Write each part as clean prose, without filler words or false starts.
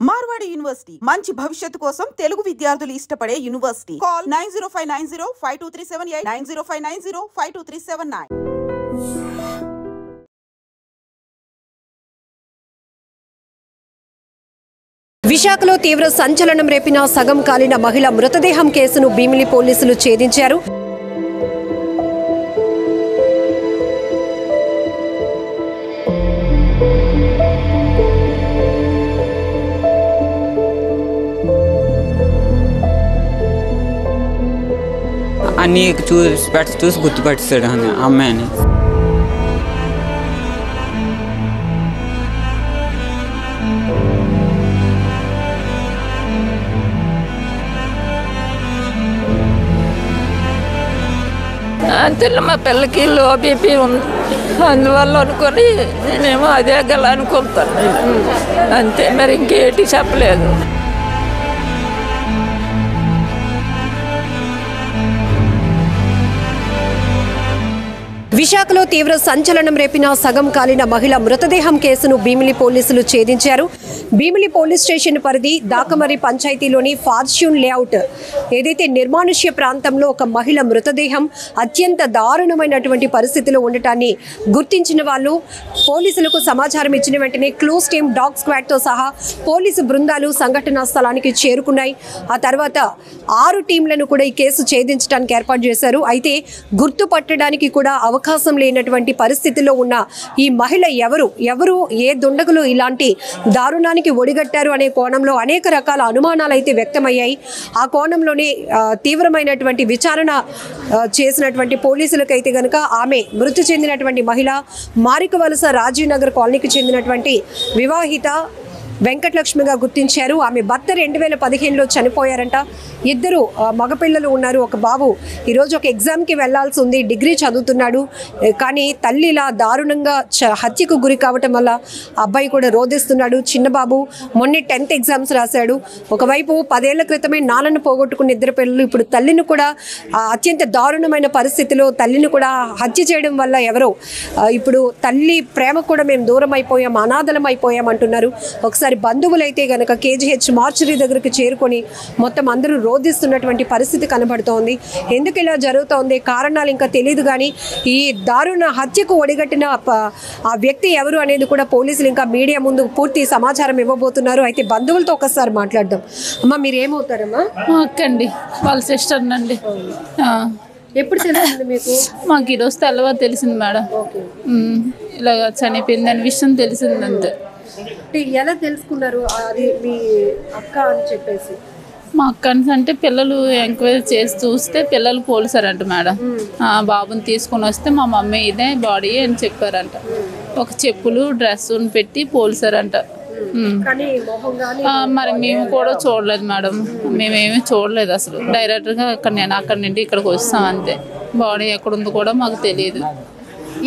Marwadi university మంచి భవిష్యత్తు కోసం తెలుగు విద్యార్థులు ఇష్టపడే యూనివర్సిటీ. కాల్ 9059052378 9059052379. విశాఖలో తీవ్ర సంచలనం రేపిన సగం కాలిన మహిళ మృతదేహం కేసును భీమిలి పోలీసులు ఛేదించారు. అన్నీ చూసి గుర్తుపట్టాడు అమ్మాయిని. అంతలో మా పిల్లకి లో బీపీ ఉంది, అందువల్ల అనుకొని నేనేమో అదే గల అనుకుంటాను అంతే, మరి ఇంకేటి చెప్పలేదు. విశాఖలో తీవ్ర సంచలనం రేపిన సగం కాలిన మహిళ మృతదేహం కేసును భీమిలి పోలీసులు ఛేదించారు. భీమిలి పోలీస్ స్టేషన్ పరిధి దాకమరి పంచాయతీలోని ఫార్చ్యూన్ లేఅవుట్ ఏదైతే నిర్మానుష్య ప్రాంతంలో ఒక మహిళ మృతదేహం అత్యంత దారుణమైనటువంటి పరిస్థితిలో ఉండటాన్ని గుర్తించిన వాళ్ళు పోలీసులకు సమాచారం ఇచ్చిన వెంటనే క్లోజ్ టీమ్ డాగ్ స్క్వాడ్తో సహా పోలీసు బృందాలు సంఘటనా స్థలానికి చేరుకున్నాయి. ఆ తర్వాత 6 టీంలను కూడా ఈ కేసు ఛేదించడానికి ఏర్పాటు చేశారు. అయితే గుర్తుపట్టడానికి కూడా అవకాశం లేనటువంటి పరిస్థితిలో ఉన్న ఈ మహిళ ఎవరు ఏ దుండగులు ఇలాంటి దారుణానికి ఒడిగట్టారు అనే కోణంలో అనేక రకాల అనుమానాలు అయితే వ్యక్తమయ్యాయి. ఆ కోణంలోనే తీవ్రమైనటువంటి విచారణ చేసినటువంటి పోలీసులకైతే గనుక ఆమె మృతి చెందినటువంటి మహిళ మారికవలస రాజీవ్ నగర్ కాలనీకి చెందినటువంటి వివాహిత వెంకటలక్ష్మిగా గుర్తించారు. ఆమె భర్త 2015లో చనిపోయారంట. 2 మగపిల్లలు ఉన్నారు, ఒక బాబు. ఈరోజు ఒక ఎగ్జామ్కి వెళ్లాల్సి ఉంది, డిగ్రీ చదువుతున్నాడు. కానీ తల్లి ఇలా దారుణంగా హత్యకు గురి కావటం వల్ల అబ్బాయి కూడా రోధిస్తున్నాడు. చిన్న బాబు మొన్న 10th ఎగ్జామ్స్ రాశాడు. ఒకవైపు 10 ఏళ్ల క్రితమే నాన్నను పోగొట్టుకున్న 2 పిల్లలు ఇప్పుడు తల్లిని కూడా అత్యంత దారుణమైన పరిస్థితిలో తల్లిని కూడా హత్య చేయడం వల్ల ఎవరో ఇప్పుడు తల్లి ప్రేమ కూడా మేము దూరం అయిపోయాం, అనాథలం అయిపోయాం అంటున్నారు. ఒకసారి బంధువులైతే గనక కేజీహెచ్ మార్చరీ దగ్గరికి చేరుకొని మొత్తం అందరూ రోధిస్తున్నటువంటి పరిస్థితి కనబడుతోంది. ఎందుకు ఇలా జరుగుతోంది కారణాలు ఇంకా తెలియదు, కానీ ఈ దారుణ హత్యకు ఒడిగట్టిన ఆ వ్యక్తి ఎవరు అనేది కూడా పోలీసులు ఇంకా మీడియా ముందు పూర్తి సమాచారం ఇవ్వబోతున్నారు. అయితే బంధువులతో ఒకసారి మాట్లాడదాం. అమ్మా, మీరు ఏమవుతారమ్మా? అక్కండి, వాళ్ళ సిస్టర్ నండి. ఎప్పుడు తెలిసింది మీకు? మాకు ఈరోజు తెల్లవారు తెలిసింది మేడం, ఇలా చనిపోయిందని విషయం తెలిసింది అంతే. ఎలా తెలుసుకున్నారు అది మీ అక్క అని చెప్పేసి? మా అక్క అంటే పిల్లలు ఎంక్వైరీ చేసి చూస్తే పిల్లలు పోలీసారంట మేడం. బాబుని తీసుకొని వస్తే మా మమ్మీ ఇదే బాడీ అని చెప్పారంట. ఒక చెప్పులు డ్రెస్ పెట్టి పోలీసారంట. మరి మేము కూడా చూడలేదు మేడం, మేమేమీ చూడలేదు అసలు. డైరెక్ట్గా అక్కడి నుండి ఇక్కడికి వస్తాం అంతే. బాడీ ఎక్కడుందో కూడా మాకు తెలియదు.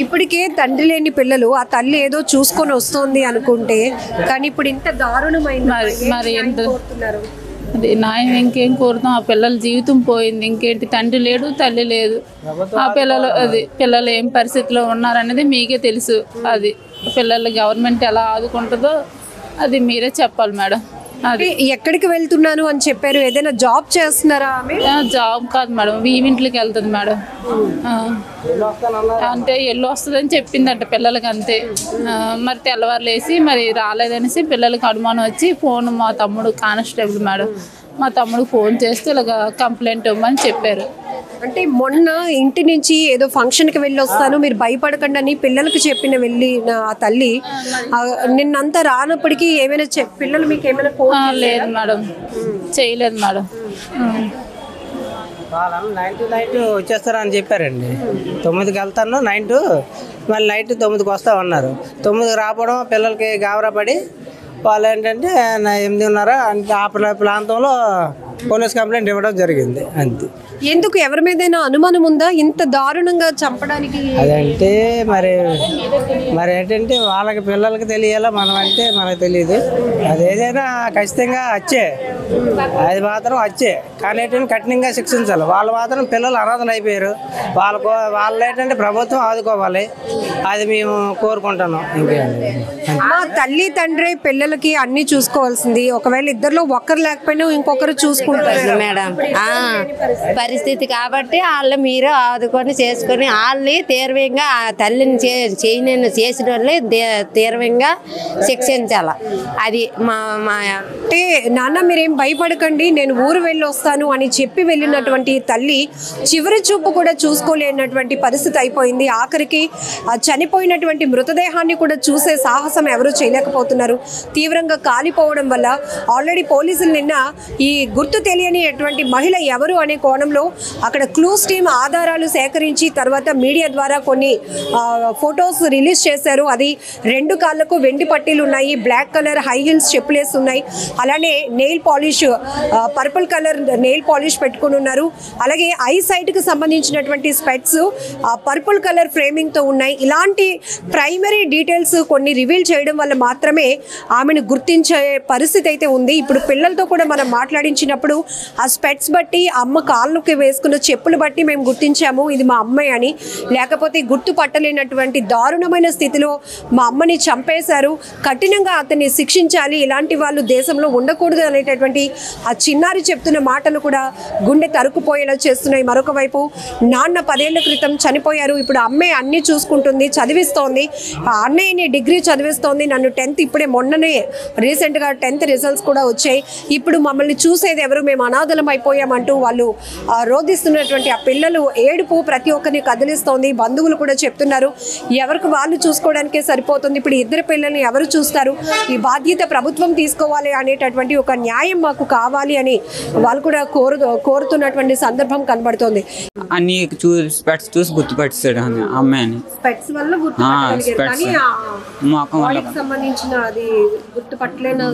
ఇప్పటికే తండ్రి లేని పిల్లలు ఆ తల్లి ఏదో చూసుకొని వస్తుంది అనుకుంటే, కానీ ఇప్పుడు ఇంత దారుణమైంది. మరి ఎంత అది న్యాయం ఇంకేం కోరుతాం? ఆ పిల్లల జీవితం పోయింది, ఇంకేంటి? తండ్రి లేడు, తల్లి లేదు. ఆ పిల్లలు ఏం పరిస్థితిలో ఉన్నారనేది మీకే తెలుసు. అది పిల్లలు గవర్నమెంట్ ఎలా ఆదుకుంటుందో అది మీరే చెప్పాలి మేడం. అది ఎక్కడికి వెళ్తున్నాను అని చెప్పారు? ఏదైనా జాబ్ చేస్తున్నారా? జాబ్ కాదు మేడం, ఈవెంట్లకి వెళ్తుంది మేడం. అంటే ఎల్లు వస్తుందని చెప్పిందంట పిల్లలకి అంతే. మరి తెల్లవారు లేసి మరి రాలేదనేసి పిల్లలకి అనుమానం వచ్చి ఫోన్ మా తమ్ముడు కానిస్టేబుల్ మేడం, మా తమ్ముడు ఫోన్ చేస్తే ఇలాగ కంప్లైంట్ ఇవ్వమని చెప్పారు. అంటే మొన్న ఇంటి నుంచి ఏదో ఫంక్షన్కి వెళ్ళి వస్తాను, మీరు భయపడకండి అని పిల్లలకి చెప్పిన వెళ్ళిన ఆ తల్లి నిన్నంతా రానప్పటికీ ఏమైనా పిల్లలు మీకు ఏమైనా ఫోన్? లేదు మేడం, చేయలేదు మేడం. వాళ్ళని 9 to 9 వచ్చేస్తారా అని చెప్పారండి. 9కి వెళ్తాను, మళ్ళీ నైట్ 9కి వస్తామన్నారు. 9కి రావడం పిల్లలకి గాబరా పడి వాళ్ళు ఏంటంటే 8:30 అంటే ఆ ప్రాంతంలో పోలీస్ కంప్లైంట్ ఇవ్వడం జరిగింది అంతే. ఎందుకు ఎవరి మీదైనా అనుమానం ఉందా ఇంత దారుణంగా చంపడానికి? అదంటే మరి ఏంటంటే వాళ్ళకి పిల్లలకి తెలియాలా, మనం అంటే మనకు తెలియదు. అదేదైనా ఖచ్చితంగా వచ్చే, అది మాత్రం వచ్చే. కానీ ఏంటంటే కఠినంగా శిక్షించాలి. వాళ్ళు మాత్రం పిల్లలు అనాథలు అయిపోయారు. వాళ్ళు ఏంటంటే ప్రభుత్వం ఆదుకోవాలి, అది మేము కోరుకుంటున్నాం. ఇంకేంటి మా తల్లి తండ్రి పిల్లలకి అన్ని చూసుకోవాల్సింది, ఒకవేళ ఇద్దరిలో ఒక్కరు లేకపోయినా ఇంకొకరు చూసుకుంటారు మేడం. పరిస్థితి కాబట్టి వాళ్ళు మీరు ఆదుకొని చేసుకొని వాళ్ళని తీవ్రంగా ఆ తల్లిని చేసిన వాళ్ళే తీవ్రంగా శిక్షించాల. అది మా అంటే నాన్న మీరేం భయపడకండి, నేను ఊరు వెళ్ళి వస్తాను అని చెప్పి వెళ్ళినటువంటి తల్లి చివరి చూపు కూడా చూసుకోలేనటువంటి పరిస్థితి అయిపోయింది. ఆఖరికి చనిపోయినటువంటి మృతదేహాన్ని కూడా చూసే సాహసం ఎవరు చేయలేకపోతున్నారు. తీవ్రంగా కాలిపోవడం వల్ల ఆల్రెడీ పోలీసులు నిన్న ఈ గుర్తు తెలియనిటువంటి మహిళ ఎవరు అనే కోణంలో అక్కడ క్లూస్ టీమ్ ఆధారాలు సేకరించి తర్వాత మీడియా ద్వారా కొన్ని ఫొటోస్ రిలీజ్ చేశారు. అది 2 కాళ్ళకు వెండి పట్టీలు ఉన్నాయి, బ్లాక్ కలర్ హై హీల్స్ చెప్పులేసి ఉన్నాయి, అలానే nail polish purple colour nail polish పెట్టుకుని ఉన్నారు. అలాగే ఐ సైట్ కి సంబంధించినటువంటి స్పెట్స్ పర్పుల్ కలర్ ఫ్రేమింగ్ తో ఉన్నాయి. ఇలాంటి ప్రైమరీ డీటెయిల్స్ కొన్ని రివీల్ చేయడం వల్ల మాత్రమే ఆమెను గుర్తించే పరిస్థితి అయితే ఉంది. ఇప్పుడు పిల్లలతో కూడా మనం మాట్లాడించినప్పుడు ఆ స్పెట్స్ బట్టి అమ్మ కాళ్ళకి వేసుకున్న చెప్పులు బట్టి మేము గుర్తించాము ఇది మా అమ్మాయి అని, లేకపోతే గుర్తుపట్టలేనటువంటి దారుణమైన స్థితిలో మా అమ్మని చంపేశారు, కఠినంగా అతన్ని శిక్షించాలి, ఇలాంటి వాళ్ళు దేశంలో ఉండకూడదు అనేటటువంటి ఆ చిన్నారి చెప్తున్న మాటలు కూడా గుండె తరుకుపోయేలా చేస్తున్నాయి. మరొక వైపు నాన్న 10 ఏళ్ల క్రితం చనిపోయారు, ఇప్పుడు అమ్మే అన్ని చూసుకుంటుంది, చదివిస్తోంది, అన్నయ్యని డిగ్రీ చదివిస్తోంది, నన్ను 10th ఇప్పుడే మొన్ననే రీసెంట్గా 10th రిజల్ట్స్ కూడా వచ్చాయి, ఇప్పుడు మమ్మల్ని చూసేది ఎవరు, మేము అనాథలం అయిపోయామంటూ వాళ్ళు రోధిస్తున్నటువంటి ఆ పిల్లలు ఏడుపు ప్రతి ఒక్కరిని కదిలిస్తోంది. బంధువులు కూడా చెప్తున్నారు ఎవరికి వాళ్ళు చూసుకోవడానికే సరిపోతుంది, ఇప్పుడు ఇద్దరు పిల్లల్ని ఎవరు చూస్తారు, ఈ బాధ్యత ప్రభుత్వం తీసుకోవాలి అనేటటువంటి ఒక న్యాయం మాకు కావాలి అని వాళ్ళు కూడా కోరుతున్నటువంటి సందర్భం కనబడుతోంది. అన్ని స్పెట్స్ చూసి గుర్తుపట్టాడు అమ్మాయిని. స్పెట్స్ వల్ల గుర్తుపట్టగలిగారు కానీ బాడీకి సంబంధించిన అది గుర్తుపట్టలేని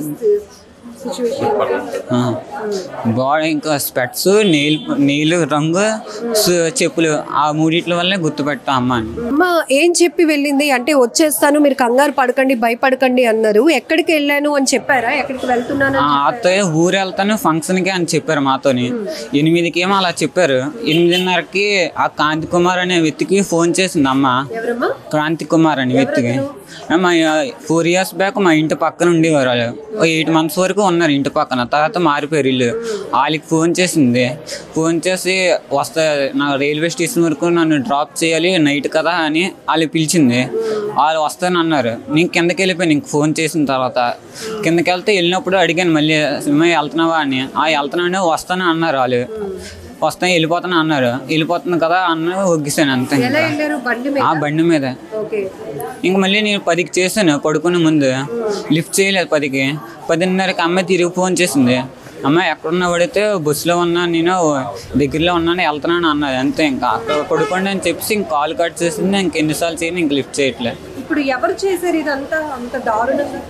బాడీ ఇంకా స్పెట్స్ నీళ్ళు రంగు చెప్పులు ఆ మూడిట్ల వల్లే గుర్తుపెట్టా అమ్మాని. అమ్మ ఏం చెప్పి వెళ్ళింది అంటే వచ్చేస్తాను మీరు కంగారు పడకండి భయపడకండి అన్నారు, ఎక్కడికి వెళ్ళాను అని చెప్పారా, ఎక్కడికి వెళ్తున్నాను? అత్తయ్య ఊరు వెళ్తాను ఫంక్షన్ కి అని చెప్పారు మాతోని. 8కి ఏమో అలా చెప్పారు. 8:30కి ఆ కాంతి కుమార్ అనే వ్యక్తికి ఫోన్ చేసింది అమ్మ. క్రాంతి కుమార్ అనే వ్యక్తికి 4 years బ్యాక్ మా ఇంటి పక్కన ఉండేవారు వాళ్ళు. 8 months వరకు ఉన్నారు ఇంటి పక్కన, తర్వాత మారిపోయారు ఇల్లు. వాళ్ళకి ఫోన్ చేసింది, ఫోన్ చేసి నా రైల్వే స్టేషన్ వరకు నన్ను డ్రాప్ చేయాలి నైట్ కదా అని వాళ్ళు పిలిచింది. వాళ్ళు వస్తాను అన్నారు. నేను కిందకి వెళ్ళిపోయాను ఇంక ఫోన్ చేసిన తర్వాత. కిందకి వెళ్ళినప్పుడు అడిగాను మళ్ళీ వెళ్తున్నావా అని. వెళ్తున్నాను వస్తాను అన్నారు వాళ్ళు. వస్తాను వెళ్ళిపోతాను అన్నారు. వెళ్ళిపోతుంది కదా అన్న ఒగ్గిసాను అంతే. ఆ బండి మీద ఇంక మళ్ళీ నేను 10కి చేశాను పడుకునే ముందు, లిఫ్ట్ చేయలేదు 10కి. 10:30కి అమ్మాయి తిరిగి ఫోన్ చేసింది, అమ్మాయి ఎక్కడున్నా పడితే బస్సులో ఉన్నా నేను దగ్గరలో ఉన్నాను వెళ్తున్నాను అన్నది అంతే. ఇంకా అక్కడ పడుకోండి అని చెప్పేసి ఇంక కాల్ కట్ చేసింది. ఇంక ఎన్నిసార్లు చేయను ఇంక లిఫ్ట్ చేయట్లేదు. ఇప్పుడు ఎవరు చేశారు ఇదంతా అంత దారుణంగా?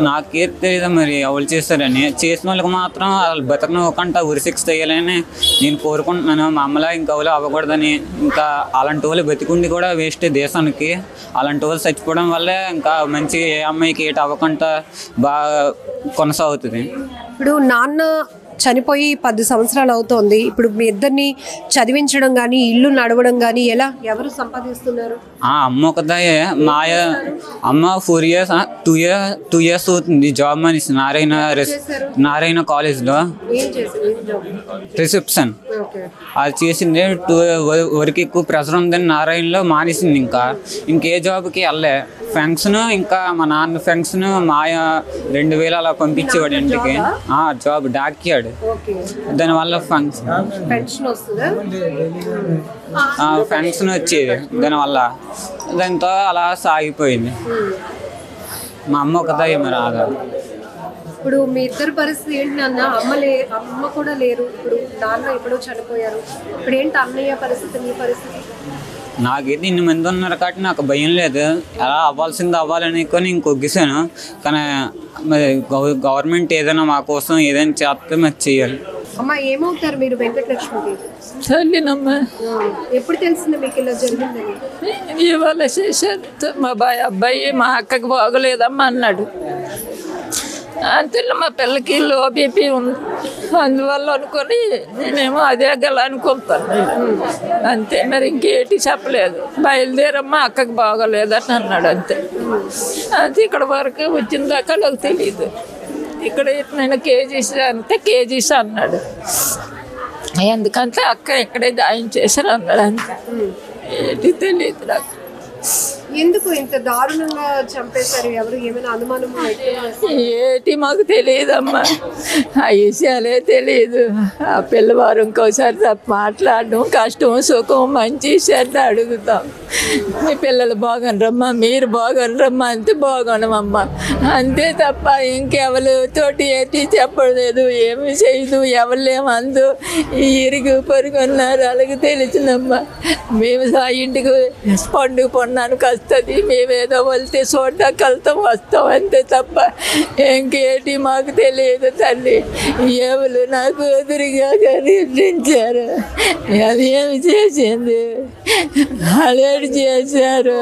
నాకేం తెలియదు మరి ఎవరు చేస్తారని. చేసిన వాళ్ళకి మాత్రం వాళ్ళు బతకనివ్వకుండా ఉరిశిక్ష చేయాలని నేను కోరుకుంటున్నాను. మా అమ్మలా ఇంకెవరు అవ్వకూడదని. ఇంకా అలాంటి వాళ్ళు బతికుండి కూడా వేస్ట్ దేశానికి. అలాంటి వాళ్ళు చచ్చిపోవడం వల్లే ఇంకా మంచి ఏ అమ్మాయికి ఏటి అవ్వకుండా బాగా కొనసాగుతుంది. ఇప్పుడు నాన్న చనిపోయి 10 సంవత్సరాలు అవుతోంది. ఇప్పుడు మీ ఇద్దరిని చదివించడం కానీ ఇల్లు నడవడం కానీ ఎవరు సంపాదిస్తున్నారు? అమ్మ ఒకదాయే. అమ్మ 4 years 2 years అవుతుంది జాబ్ మనిషి నారాయణ కాలేజ్లో రిసెప్షన్. అది చేసింది. వర్క్ ఎక్కువ ప్రెషర్ ఉందని నారాయణలో మానేసింది. ఇంకే జాబ్కి వెళ్ళే. ఫంక్షన్ ఇంకా మా నాన్న ఫంక్షన్ మాయ 2000 అలా పంపించేవాడు ఇంటికి. జాబ్ డాక్యాడు. దానివల్ల ఫంక్షన్ వచ్చేది దానివల్ల. దాంతో అలా సాగిపోయింది. మా అమ్మ ఒకదా మరి ఆధార్. ఇప్పుడు మీ ఇద్దరు పరిస్థితి ఏంటి నాన్న? అమ్మ కూడా లేరు, ఇప్పుడు నాన్న ఎప్పుడో చనిపోయారు, ఇప్పుడు ఏంటి అన్నయ్య పరిస్థితి, మీ పరిస్థితి? నాకైతే 2 మంది ఉన్నారు కాబట్టి నాకు భయం లేదు. ఎలా అవ్వాల్సింది అవ్వాలని కొని ఇంకొగ్గిసాను. కానీ మరి గవర్నమెంట్ ఏదైనా మా కోసం ఏదైనా చేస్తే మరి చేయాలి. అమ్మా ఏమవుతారు మీరు వెంకటలక్ష్మికి? తల్లినమ్మా. ఎప్పుడు తెలిసింది మీకు ఇలా జరిగిందని? ఇవాళ చేశారు. మా అబ్బాయి మా అక్కకి బాగోలేదమ్మా అన్నాడు. అంతే మా పిల్లకి లో బీపీ ఉంది, అందువల్ల అనుకొని నేనేమో అదే గల అనుకుంటాను అంతే. మరి ఇంకేటి చెప్పలేదు. బయలుదేరమ్మా అక్కకి బాగోలేదని అన్నాడు అంతే. అది ఇక్కడ వరకు వచ్చిన దాకా నాకు తెలియదు. ఇక్కడ నేను కేజీస్ అంతే కేజీస్ అన్నాడు. ఎందుకంటే అక్క ఇక్కడే జాయిన్ చేశారు అన్నాడు అంతే. ఏంటి తెలియదు నాకు. ఎందుకు ఇంత దారుణంగా చంపేశారు? ఎవరు ఏమైనా అనుమానం? ఏటి మాకు తెలియదమ్మా, ఆ విషయాలే తెలియదు. ఆ పిల్లవారు ఇంకోసారి తప్ప మాట్లాడడం కష్టం సుఖం మంచి చెడ్డ అడుగుతాం. మీ పిల్లలు బాగుండ్రమ్మా, మీరు బాగుండ్రమ్మా, అంతే బాగున్నామమ్మా అంతే తప్ప ఇంకెవరు తోటి ఏటి చెప్పలేదు, ఏమి చేయదు, ఎవరులేమందు. ఇరుగు పొరుగున్నారు అలాగే తెలిసిందమ్మా. మేము ఆ ఇంటికి పండుగ పొన్నానికి వస్తుంది, మేమేదో వెళ్తే చూడడానికి వెళ్తాం వస్తాం అంతే తప్ప ఇంకేటి మాకు తెలియదు తల్లి. ఎవరు నాకు ఎదురుగా గర్తించారు, అది ఏమి చేసింది, అదేటి చేశారు.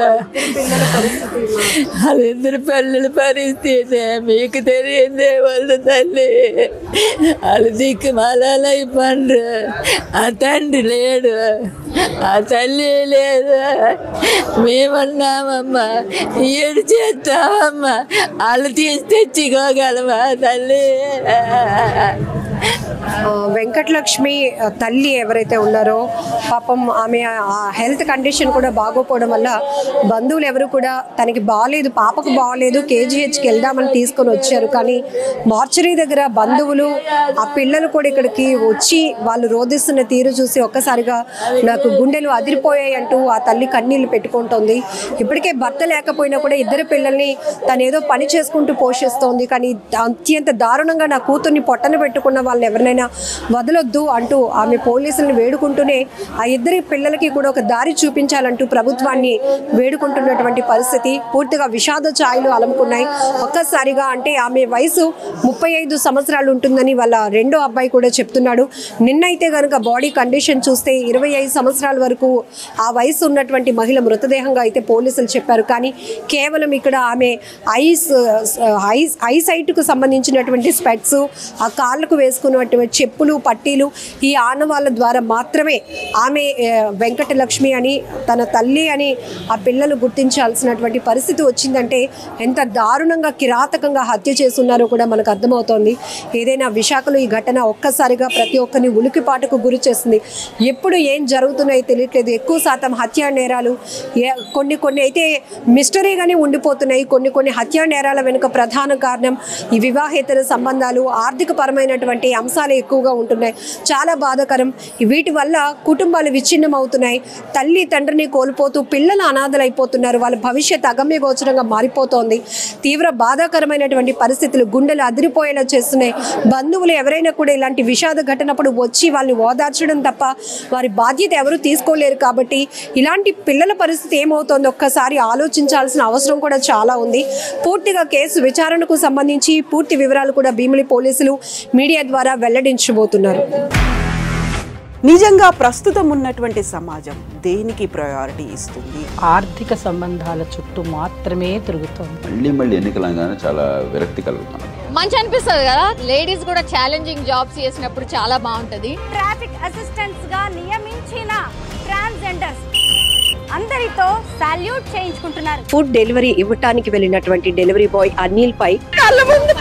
వాళ్ళిద్దరు పిల్లల పరిస్థితి మీకు తెలియదే వాళ్ళు తల్లి. వాళ్ళు దిక్కు మలాలైపోండ్రు. ఆ తండ్రి లేడు, ఆ తల్లి లేదు. మేమన్నామమ్మా ఏడు చేస్తామమ్మా, వాళ్ళు తీసి తెచ్చుకోగలమా తల్లి? వెంకటలక్ష్మి తల్లి ఎవరైతే ఉన్నారో పాపం ఆమె హెల్త్ కండిషన్ కూడా బాగోపోవడం వల్ల బంధువులు ఎవరు కూడా తనకి బాగాలేదు, పాపకు బాగాలేదు, కేజీహెచ్కి వెళ్దామని తీసుకొని వచ్చారు. కానీ మార్చరీ దగ్గర బంధువులు ఆ పిల్లలు కూడా ఇక్కడికి వచ్చి వాళ్ళు రోధిస్తున్న తీరు చూసి ఒక్కసారిగా నాకు గుండెలు అదిరిపోయాయి అంటూ ఆ తల్లి కన్నీళ్లు పెట్టుకుంటోంది. ఇప్పటికే భర్త లేకపోయినా కూడా ఇద్దరు పిల్లల్ని తను ఏదో పని చేసుకుంటూ పోషిస్తోంది. కానీ అత్యంత దారుణంగా నా కూతుర్ని పొట్టన పెట్టుకున్న వాళ్ళని ఎవరినైనా వదలొద్దు అంటూ ఆమె పోలీసులను వేడుకుంటూనే ఆ ఇద్దరి పిల్లలకి కూడా ఒక దారి చూపించాలంటూ ప్రభుత్వాన్ని వేడుకుంటున్నటువంటి పరిస్థితి. పూర్తిగా విషాద ఛాయలు అలముకున్నాయి ఒక్కసారిగా. అంటే ఆమె వయసు 35 సంవత్సరాలు ఉంటుందని వాళ్ళ రెండో అబ్బాయి కూడా చెప్తున్నాడు. నిన్నైతే కనుక బాడీ కండిషన్ చూస్తే 25 సంవత్సరాల వరకు ఆ వయసు ఉన్నటువంటి మహిళ మృతదేహంగా అయితే పోలీసులు చెప్పారు. కానీ కేవలం ఇక్కడ ఆమె ఐ సైట్కు సంబంధించినటువంటి స్పెట్స్, ఆ కాళ్ళకు వేసుకున్నటువంటి చెప్పులు పట్టీలు, ఈ ఆనవాళ్ళ ద్వారా మాత్రమే ఆమె వెంకటలక్ష్మి అని తన తల్లి అని ఆ పిల్లలు గుర్తించాల్సినటువంటి పరిస్థితి వచ్చిందంటే ఎంత దారుణంగా కిరాతకంగా హత్య చేస్తున్నారో కూడా మనకు అర్థమవుతోంది. ఏదైనా విశాఖలో ఈ ఘటన ఒక్కసారిగా ప్రతి ఒక్కరిని ఉలికిపాటుకు గురి చేస్తుంది. ఎప్పుడు ఏం జరుగుతున్నాయో తెలియట్లేదు. ఎక్కువ శాతం హత్యా నేరాలు కొన్ని అయితే మిస్టరీగానే ఉండిపోతున్నాయి. కొన్ని హత్యా నేరాల వెనుక ప్రధాన కారణం ఈ వివాహేతర సంబంధాలు, ఆర్థిక పరమైనటువంటి అంశాలు ఎక్కువగా ఉంటున్నాయి. చాలా బాధాకరం. వీటి వల్ల కుటుంబాలు విచ్ఛిన్నం అవుతున్నాయి. తల్లి తండ్రిని కోల్పోతూ పిల్లలు అనాథలు అయిపోతున్నారు. వాళ్ళ భవిష్యత్ అగమ్యగోచరంగా మారిపోతోంది. తీవ్ర బాధాకరమైనటువంటి పరిస్థితులు గుండెలు అదిరిపోయేలా చేస్తున్నాయి. బంధువులు ఎవరైనా కూడా ఇలాంటి విషాద ఘటనప్పుడు వచ్చి వాళ్ళని ఓదార్చడం తప్ప వారి బాధ్యత ఎవరు తీసుకోలేరు. కాబట్టి ఇలాంటి పిల్లల పరిస్థితి ఏమవుతోందో ఒక్కసారి ఆలోచించాల్సిన అవసరం కూడా చాలా ఉంది. పూర్తిగా కేసు విచారణకు సంబంధించి పూర్తి వివరాలు కూడా భీమిలి పోలీసులు మీడియా ద్వారా వెల్లడించబోతున్నారు. నిజంగా ప్రస్తుతం ఉన్నటువంటి సమాజం దేనికి ప్రయారిటీ ఇస్తుంది? ఆర్థిక సంబంధాల చుట్టూ మాత్రమే తిరుగుతుంది. మళ్ళీ ఎన్నికలంగానే చాలా విరక్తి కలుగుతాను. మంచి అనిపిస్తుంది కదా, లేడీస్ కూడా ఛాలెంజింగ్ జాబ్స్ చేసినప్పుడు చాలా బాగుంటది. ట్రాఫిక్ అసిస్టెంట్స్ గా నియమించిన ట్రాన్స్జెండర్స్ అందరితో సాల్యూట్ చేయించుకుంటున్నారు. ఫుడ్ డెలివరీ ఇవ్వటానికి వెళ్ళినటువంటి డెలివరీ బాయ్ అనిల్ పై కళ్ళ ముందు